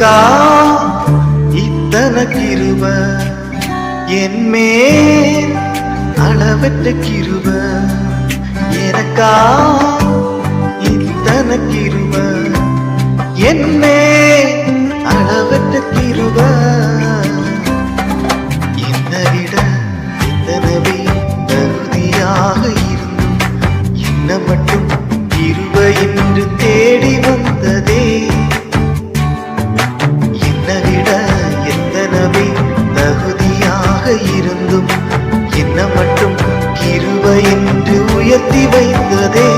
எனக்கா இத்தனை கிருப என்மே அளவற்ற கிருப எனக்கா இத்தனை கிருப என்னே அளவற்ற கிருப என்னை விட எத்தனவே தகுதியாக இருந்தும் என்ன மட்டும் கிருப என்று தேடி வந்ததே என்னை விட எத்தனவே தகுதியாக இருந்தும் என்ன மட்டும் கிருப என்று உயர்த்தி வைத்ததே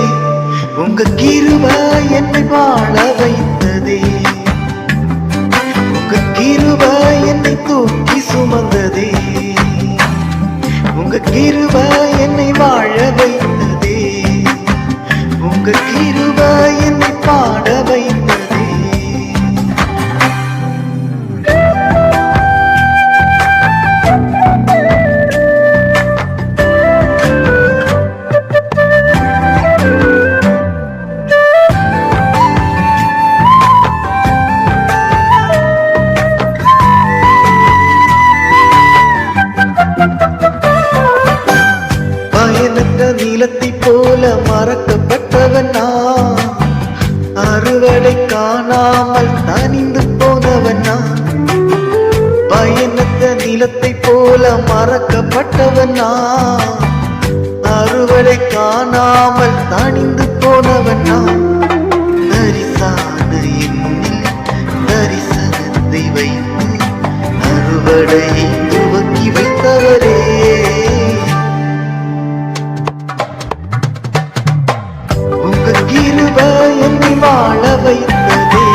உங்க கிருப என்னை வாழ வைத்ததே உங்க கிருப என்னை தூக்கி சுமந்ததே உங்க கிருப என்னை வாழ வைத்ததே உங்க கிருப என்னை பாட வைத்ததே நீலத்தை போல மறக்கப்பட்டவன் நான் அறுவடை காணாமல் தனிந்து போனவன் நான் பயணத்த நீலத்தை போல மறக்கப்பட்டவன் நான் அறுவடை காணாமல் தனிந்து போனவன் நான் தரிசான எண்ணில் தரிசனத்தை வைத்து அறுவடையை துவக்கி வைத்தவரே கிருப என்னை வாழ வைத்ததே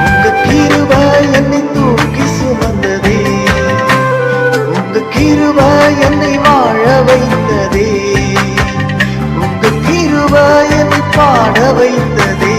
உங்க கிருப என்னை தூக்கி சுமந்ததே உங்க கிருப என்னை வாழ வைத்ததே உங்க கிருப என்னை பாட வைத்ததே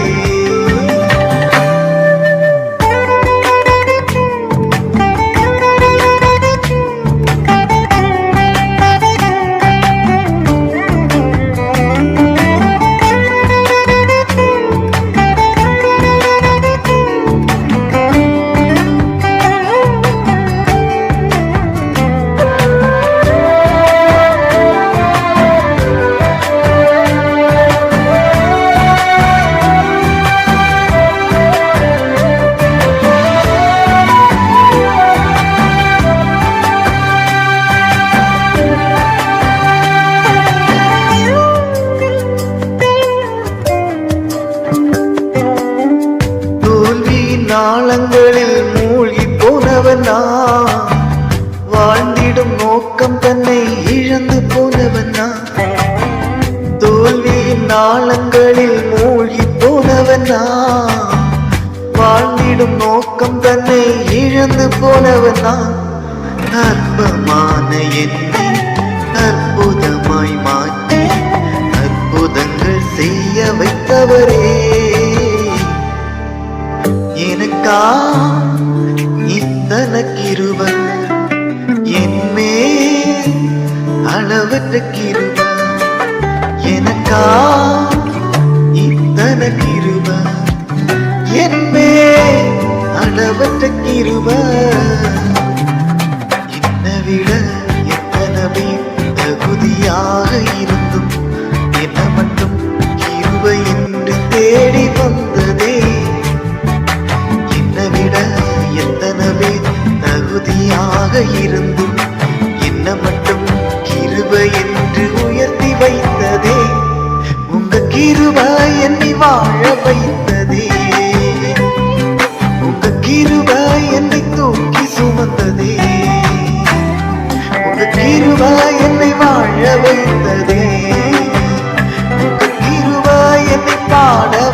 நாளங்களில் மூழ்கி போனவன் நான் வாழ்ந்திடும் நோக்கம் தன்னை இழந்து போனவன் நான் தோல்வியின் நாளங்களில் மூழ்கி போனவன் நான் வாழ்ந்திடும் நோக்கம் தன்னை இழந்து போனவன் நான் அற்பமான என்னை அற்புதமாய் மாற்றி அற்புதங்கள் செய்ய வைத்தவரே எனக்கா இத்தனை கிருப என்மே அளவற்ற கிருப எனக்கா இத்தனை கிருப என்மே அளவற்ற கிருப என்னை விட எத்தனவே தகுதியாக இருந்தும் என்ன மட்டும் கிருப என்று தேடி வந்ததே விட எத்தனவே தகுதியாக இருந்தும் என்ன மட்டும் கிருப என்று உயர்த்தி வைத்ததே உங்க கிருப என்னை வாழ வைத்ததே உங்க கிருப என்னை தூக்கி சுமந்ததே உங்க கிருப என்னை வாழ வைத்ததே உங்க கிருப என்னை பாட